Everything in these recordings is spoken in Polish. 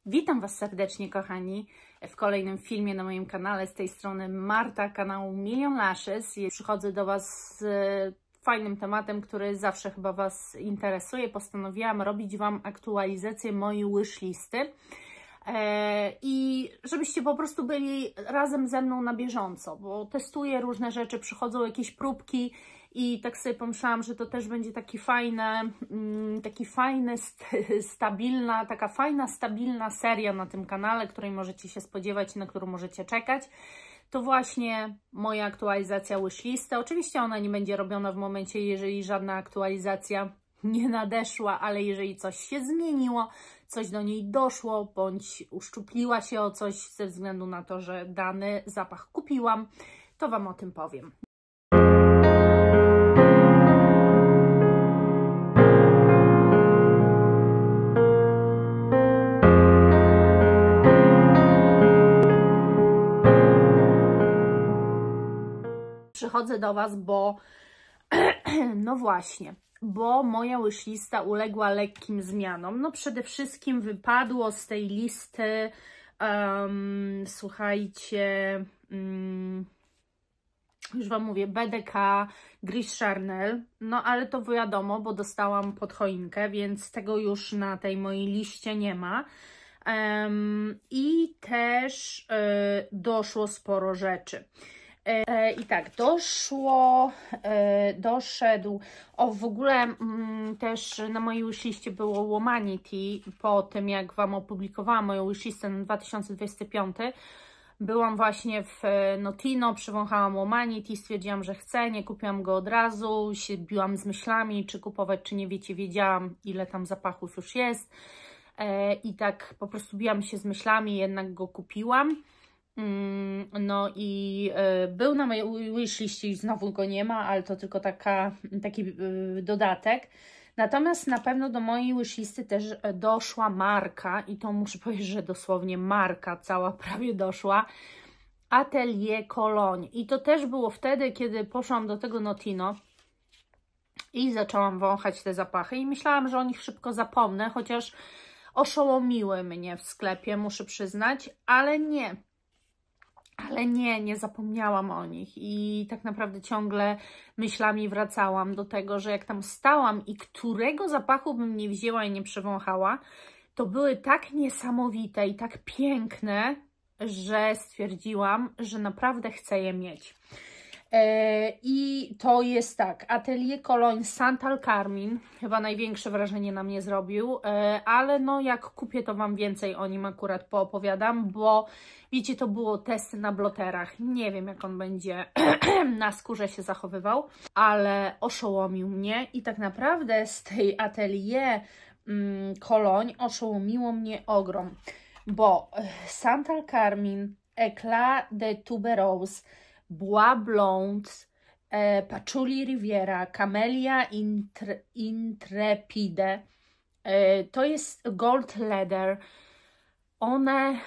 Witam Was serdecznie, kochani, w kolejnym filmie na moim kanale. Z tej strony Marta, kanału Million Lashes. Przychodzę do Was z fajnym tematem, który zawsze chyba Was interesuje. Postanowiłam robić Wam aktualizację mojej wishlisty i żebyście po prostu byli razem ze mną na bieżąco, bo testuję różne rzeczy, przychodzą jakieś próbki i tak sobie pomyślałam, że to też będzie taka fajna, stabilna seria na tym kanale, której możecie się spodziewać i na którą możecie czekać. To właśnie moja aktualizacja wishlisty. Oczywiście ona nie będzie robiona w momencie, jeżeli żadna aktualizacja nie nadeszła, ale jeżeli coś się zmieniło, coś do niej doszło, bądź uszczupliła się o coś ze względu na to, że dany zapach kupiłam, to Wam o tym powiem. Przychodzę do Was, bo no właśnie, bo moja wishlista uległa lekkim zmianom. No przede wszystkim wypadło z tej listy, słuchajcie, już Wam mówię, BDK Gris Charnel, no ale to wiadomo, bo dostałam pod choinkę, więc tego już na tej mojej liście nie ma. I też doszło sporo rzeczy. I tak, doszedł, w ogóle też na mojej wishliście było Womanity, po tym jak Wam opublikowałam moją wishlistę na 2025, byłam właśnie w Notino, przywąchałam Womanity, stwierdziłam, że chcę, nie kupiłam go od razu, się biłam z myślami, czy kupować, czy nie, wiecie, wiedziałam, ile tam zapachów już jest i tak po prostu biłam się z myślami, jednak go kupiłam. No i był na mojej wishliście i znowu go nie ma, ale to tylko taki dodatek. Natomiast na pewno do mojej wishlisty też doszła marka i to muszę powiedzieć, że dosłownie marka cała prawie doszła. Atelier Cologne. I to też było wtedy, kiedy poszłam do tego Notino i zaczęłam wąchać te zapachy i myślałam, że o nich szybko zapomnę, chociaż oszołomiły mnie w sklepie, muszę przyznać, ale nie. Ale nie zapomniałam o nich i tak naprawdę ciągle myślami wracałam do tego, że jak tam stałam i którego zapachu bym nie wzięła i nie przewąchała, to były tak niesamowite i tak piękne, że stwierdziłam, że naprawdę chcę je mieć. I to jest tak, Atelier Cologne Santal Carmine, chyba największe wrażenie na mnie zrobił, ale no jak kupię, to Wam więcej o nim akurat poopowiadam, bo wiecie, to było testy na bloterach, nie wiem jak on będzie na skórze się zachowywał, ale oszołomił mnie i tak naprawdę z tej Atelier Cologne oszołomiło mnie ogrom, bo Santal Carmine, Éclat de Tuberose, Bois Blondes, Patchouli Riviera, Camellia Intrepide, to jest Gold Leather. One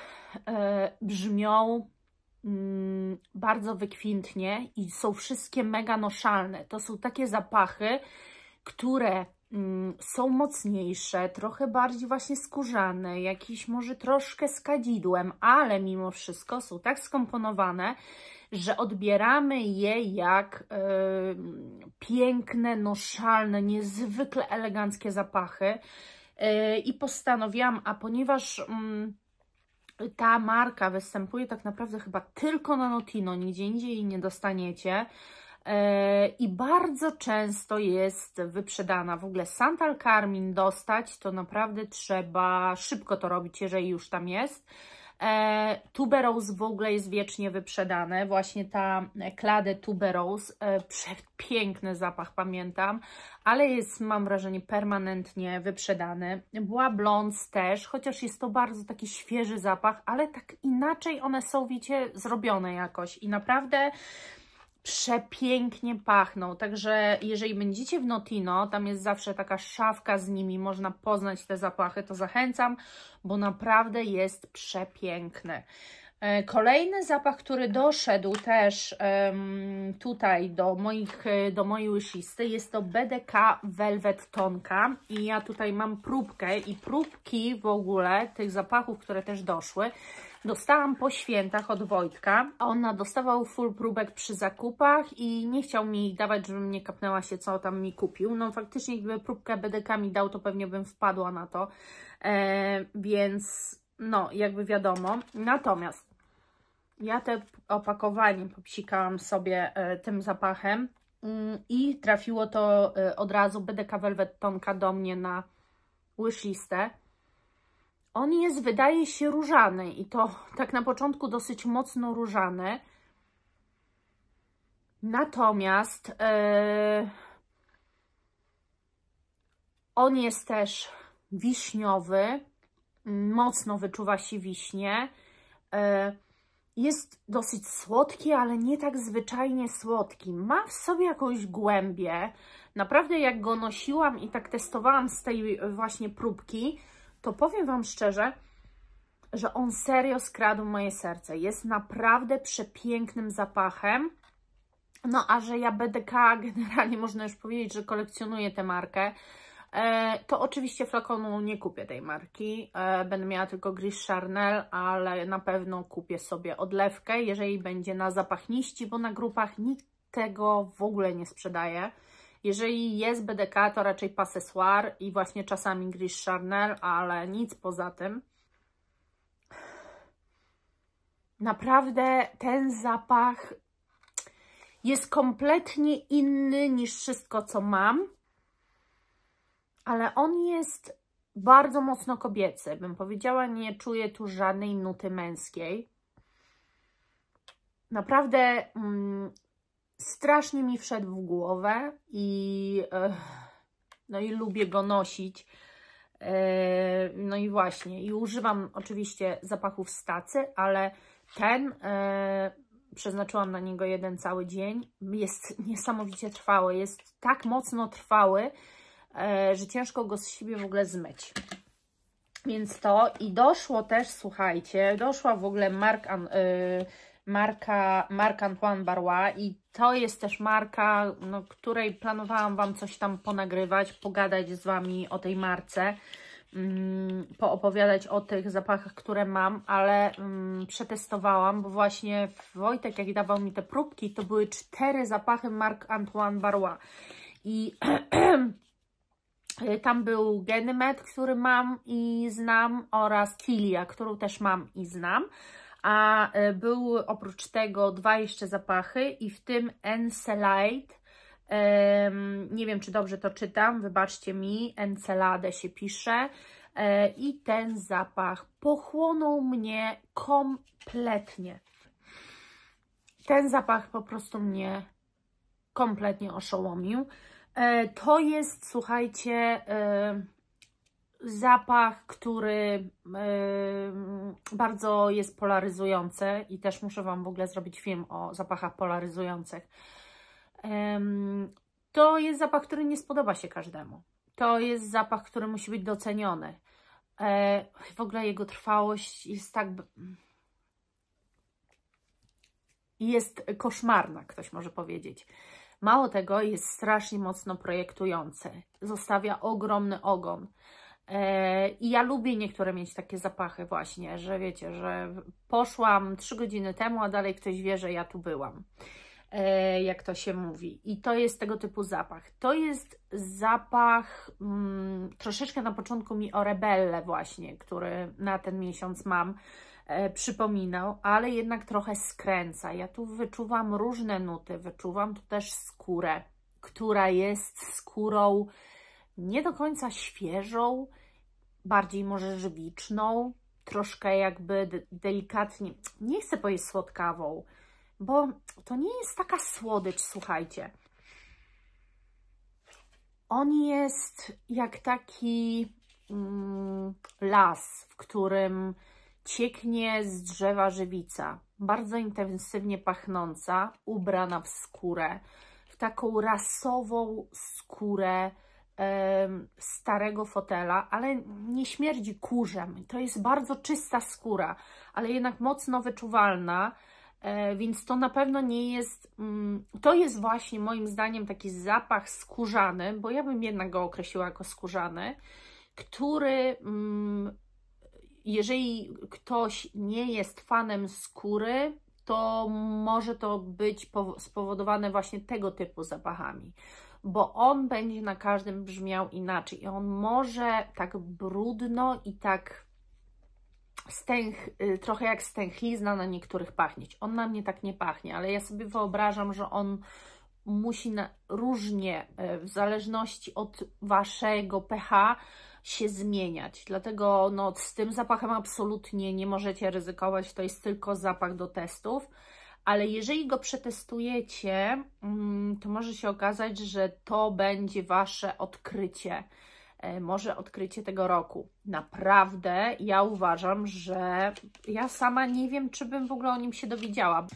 brzmią bardzo wykwintnie i są wszystkie mega noszalne. To są takie zapachy, które są mocniejsze, trochę bardziej właśnie skórzane, jakieś może troszkę z kadzidłem, ale mimo wszystko są tak skomponowane, że odbieramy je jak piękne, noszalne, niezwykle eleganckie zapachy. I postanowiłam, a ponieważ ta marka występuje tak naprawdę chyba tylko na Notino, nigdzie indziej jej nie dostaniecie, i bardzo często jest wyprzedana. W ogóle Santal Carmine dostać, to naprawdę trzeba szybko to robić, jeżeli już tam jest. Tuberose w ogóle jest wiecznie wyprzedane. Właśnie ta Éclat de Tuberose, piękny zapach, pamiętam, ale jest, mam wrażenie, permanentnie wyprzedany. Bois Blondes też, chociaż jest to bardzo taki świeży zapach, ale tak inaczej one są, wiecie, zrobione jakoś i naprawdę przepięknie pachną, także jeżeli będziecie w Notino, tam jest zawsze taka szafka z nimi, można poznać te zapachy, to zachęcam, bo naprawdę jest przepiękne. Kolejny zapach, który doszedł też tutaj do mojej wishlistty, jest to BDK Velvet Tonka i ja tutaj mam próbkę i próbki w ogóle tych zapachów, które też doszły, dostałam po świętach od Wojtka. Ona dostawał full próbek przy zakupach i nie chciał mi dawać, żebym nie kapnęła się, co tam mi kupił. No faktycznie, gdyby próbkę BDK mi dał, to pewnie bym wpadła na to, więc no jakby wiadomo. Natomiast ja te opakowanie popsikałam sobie tym zapachem i trafiło to od razu BDK Velvet Tonka do mnie na wishlistę. On jest, wydaje się, różany i to tak na początku dosyć mocno różany. Natomiast on jest też wiśniowy, mocno wyczuwa się wiśnie. Jest dosyć słodki, ale nie tak zwyczajnie słodki. Ma w sobie jakąś głębię. Naprawdę jak go nosiłam i tak testowałam z tej właśnie próbki, to powiem Wam szczerze, że on serio skradł moje serce. Jest naprawdę przepięknym zapachem. No a że ja BDK generalnie można już powiedzieć, że kolekcjonuję tę markę, to oczywiście flakonu nie kupię tej marki. Będę miała tylko Gris Charnel, ale na pewno kupię sobie odlewkę, jeżeli będzie na zapachniści, bo na grupach nikt tego w ogóle nie sprzedaje. Jeżeli jest BDK, to raczej Passesoir i właśnie czasami Gris Charnel, ale nic poza tym. Naprawdę ten zapach jest kompletnie inny niż wszystko, co mam, ale on jest bardzo mocno kobiecy. Bym powiedziała, nie czuję tu żadnej nuty męskiej. Naprawdę strasznie mi wszedł w głowę i no i lubię go nosić. No i właśnie, i używam oczywiście zapachów z tacy, ale ten przeznaczyłam na niego jeden cały dzień. Jest niesamowicie trwały, jest tak mocno trwały, że ciężko go z siebie w ogóle zmyć. Więc to i doszło też, słuchajcie, doszła w ogóle marka Antoine Barrois i to jest też marka, no, której planowałam Wam coś tam ponagrywać, pogadać z Wami o tej marce, poopowiadać o tych zapachach, które mam, ale przetestowałam, bo właśnie Wojtek, jak dawał mi te próbki, to były 4 zapachy mark Antoine Barrois i tam był Ganymed, który mam i znam, oraz Tilia, którą też mam i znam. A były oprócz tego 2 jeszcze zapachy i w tym Encelade, nie wiem, czy dobrze to czytam, wybaczcie mi, Encelade się pisze, i ten zapach pochłonął mnie kompletnie. Ten zapach po prostu mnie kompletnie oszołomił. To jest, słuchajcie, zapach, który bardzo jest polaryzujący i też muszę Wam w ogóle zrobić film o zapachach polaryzujących. To jest zapach, który nie spodoba się każdemu. To jest zapach, który musi być doceniony. W ogóle jego trwałość jest tak... jest koszmarna, ktoś może powiedzieć. Mało tego, jest strasznie mocno projektujący. Zostawia ogromny ogon. I ja lubię niektóre mieć takie zapachy właśnie, że wiecie, że poszłam 3 godziny temu, a dalej ktoś wie, że ja tu byłam. Jak to się mówi. I to jest tego typu zapach. To jest zapach troszeczkę na początku mi o Rebelle właśnie, który na ten miesiąc mam, przypominał, ale jednak trochę skręca. Ja tu wyczuwam różne nuty, wyczuwam tu też skórę, która jest skórą nie do końca świeżą, bardziej może żywiczną, troszkę jakby delikatnie, nie chcę powiedzieć słodkawą, bo to nie jest taka słodycz, słuchajcie. On jest jak taki las, w którym cieknie z drzewa żywica, bardzo intensywnie pachnąca, ubrana w skórę, w taką rasową skórę starego fotela, ale nie śmierdzi kurzem. To jest bardzo czysta skóra, ale jednak mocno wyczuwalna, więc to na pewno nie jest, to jest właśnie moim zdaniem taki zapach skórzany, bo ja bym jednak go określiła jako skórzany, który jeżeli ktoś nie jest fanem skóry, to może to być spowodowane właśnie tego typu zapachami, bo on będzie na każdym brzmiał inaczej i on może tak brudno i tak trochę jak stęchlizna na niektórych pachnieć. On na mnie tak nie pachnie, ale ja sobie wyobrażam, że on musi różnie, w zależności od waszego pH, się zmieniać. Dlatego no, z tym zapachem absolutnie nie możecie ryzykować, to jest tylko zapach do testów. Ale jeżeli go przetestujecie, to może się okazać, że to będzie wasze odkrycie. Może odkrycie tego roku. Naprawdę ja uważam, że ja sama nie wiem, czy bym w ogóle o nim się dowiedziała,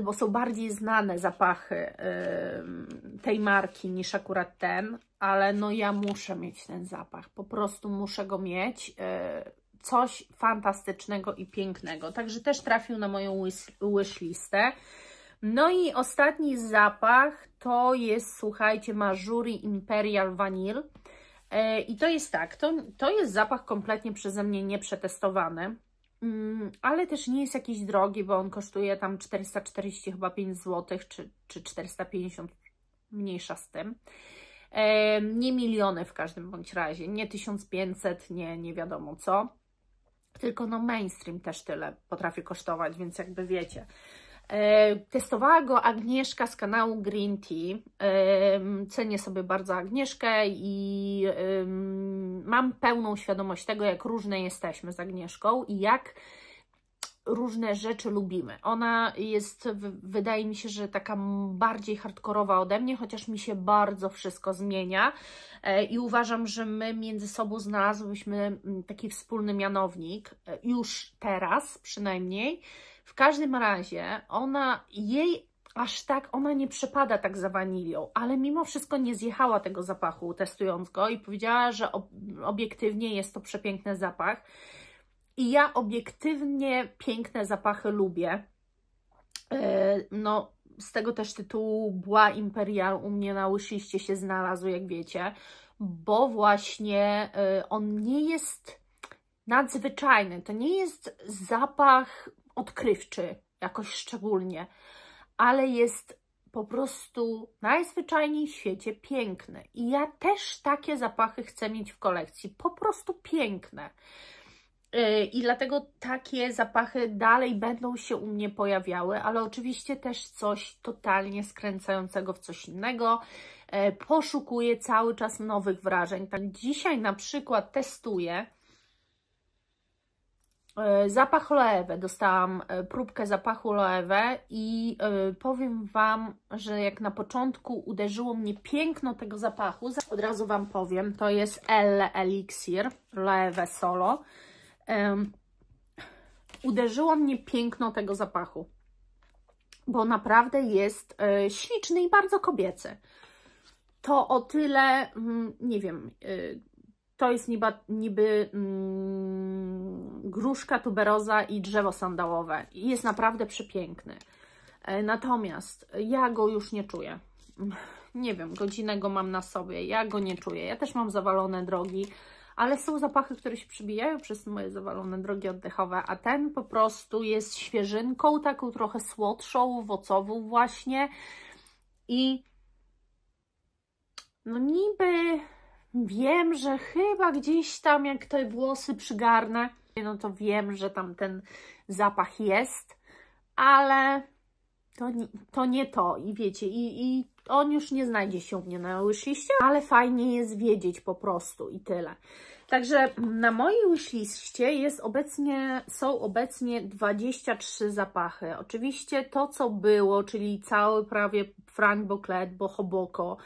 bo są bardziej znane zapachy tej marki niż akurat ten, ale no ja muszę mieć ten zapach, po prostu muszę go mieć. Coś fantastycznego i pięknego. Także też trafił na moją wishlistę. No i ostatni zapach to jest, słuchajcie, Małżuri Imperial Vanille. I to jest tak, to jest zapach kompletnie przeze mnie nieprzetestowany, ale też nie jest jakiś drogi, bo on kosztuje tam 440 chyba 5 zł, czy 450, mniejsza z tym. Nie miliony w każdym bądź razie, nie 1500, nie wiadomo co, tylko no mainstream też tyle potrafi kosztować, więc jakby wiecie. Testowała go Agnieszka z kanału Green Tea. Cenię sobie bardzo Agnieszkę i mam pełną świadomość tego, jak różne jesteśmy z Agnieszką i jak różne rzeczy lubimy. Ona jest, wydaje mi się, że taka bardziej hardkorowa ode mnie, chociaż mi się bardzo wszystko zmienia i uważam, że my między sobą znalazłyśmy taki wspólny mianownik, już teraz przynajmniej. W każdym razie ona nie przepada tak za wanilią, ale mimo wszystko nie zjechała tego zapachu testując go i powiedziała, że obiektywnie jest to przepiękny zapach. I ja obiektywnie piękne zapachy lubię. No, z tego też tytułu Bois Imperial u mnie na wishliście się znalazł, jak wiecie, bo właśnie on nie jest nadzwyczajny. To nie jest zapach odkrywczy jakoś szczególnie, ale jest po prostu najzwyczajniej w świecie piękny. I ja też takie zapachy chcę mieć w kolekcji. Po prostu piękne. I dlatego takie zapachy dalej będą się u mnie pojawiały, ale oczywiście też coś totalnie skręcającego w coś innego. Poszukuję cały czas nowych wrażeń. Tak, dzisiaj na przykład testuję zapach Loewe. Dostałam próbkę zapachu Loewe i powiem Wam, że jak na początku uderzyło mnie piękno tego zapachu, od razu Wam powiem, to jest Elle Elixir Loewe Solo. Uderzyło mnie piękno tego zapachu, bo naprawdę jest śliczny i bardzo kobiecy. To o tyle, nie wiem, to jest niby gruszka, tuberoza i drzewo sandałowe. Jest naprawdę przepiękny. Natomiast ja go już nie czuję. Nie wiem, godzinę go mam na sobie, ja go nie czuję. Ja też mam zawalone drogi, ale są zapachy, które się przybijają przez moje zawalone drogi oddechowe, a ten po prostu jest świeżynką, taką trochę słodszą, owocową właśnie. I no niby wiem, że chyba gdzieś tam, jak te włosy przygarnę, no to wiem, że tam ten zapach jest, ale to nie to. I wiecie, i on już nie znajdzie się u mnie na wishliście, ale fajnie jest wiedzieć po prostu i tyle. Także na mojej wishliście są obecnie 23 zapachy. Oczywiście to, co było, czyli cały prawie Frank Boclet, Boho Boko,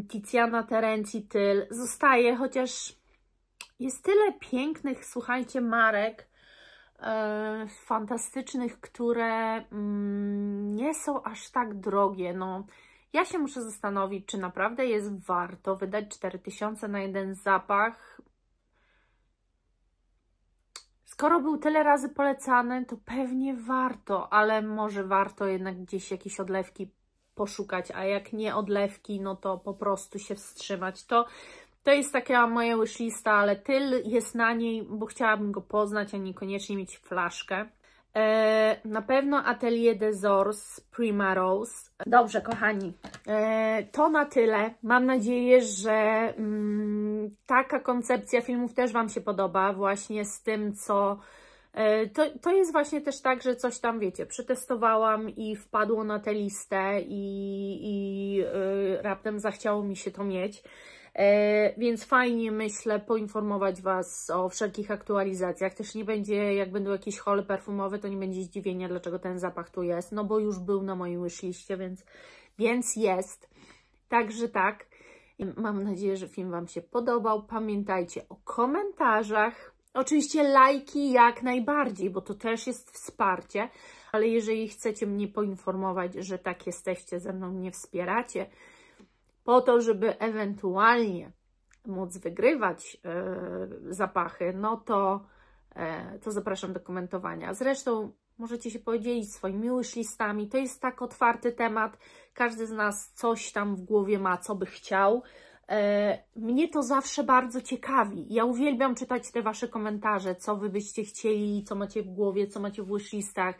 Tiziana Terenzi Tyl zostaje, chociaż jest tyle pięknych, słuchajcie, marek fantastycznych, które nie są aż tak drogie. No, Ja się muszę zastanowić, czy naprawdę jest warto wydać 4000 na jeden zapach. Skoro był tyle razy polecany, to pewnie warto, ale może warto jednak gdzieś jakieś odlewki poszukać, a jak nie odlewki, no to po prostu się wstrzymać. To jest taka moja wishlista, ale tyl jest na niej, bo chciałabym go poznać, a niekoniecznie mieć flaszkę. Na pewno Atelier des Ors Primrose. Dobrze, kochani, to na tyle. Mam nadzieję, że taka koncepcja filmów też Wam się podoba, właśnie z tym, co... To jest właśnie też tak, że coś tam, wiecie, przetestowałam i wpadło na tę listę i raptem zachciało mi się to mieć. Więc fajnie, myślę, poinformować Was o wszelkich aktualizacjach. Też nie będzie, jak będą jakieś hole perfumowe, to nie będzie zdziwienia, dlaczego ten zapach tu jest, no bo już był na mojej wishliście, więc jest. Także tak. Mam nadzieję, że film Wam się podobał. Pamiętajcie o komentarzach. Oczywiście lajki jak najbardziej, bo to też jest wsparcie, ale jeżeli chcecie mnie poinformować, że tak jesteście, ze mną mnie wspieracie, po to, żeby ewentualnie móc wygrywać zapachy, no to zapraszam do komentowania. Zresztą możecie się podzielić swoimi wishlistami. To jest tak otwarty temat. Każdy z nas coś tam w głowie ma, co by chciał. Mnie to zawsze bardzo ciekawi. Ja uwielbiam czytać te Wasze komentarze, co Wy byście chcieli, co macie w głowie, co macie w wishlistach,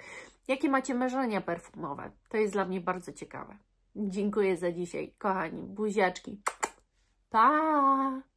jakie macie marzenia perfumowe. To jest dla mnie bardzo ciekawe. Dziękuję za dzisiaj, kochani. Buziaczki. Pa!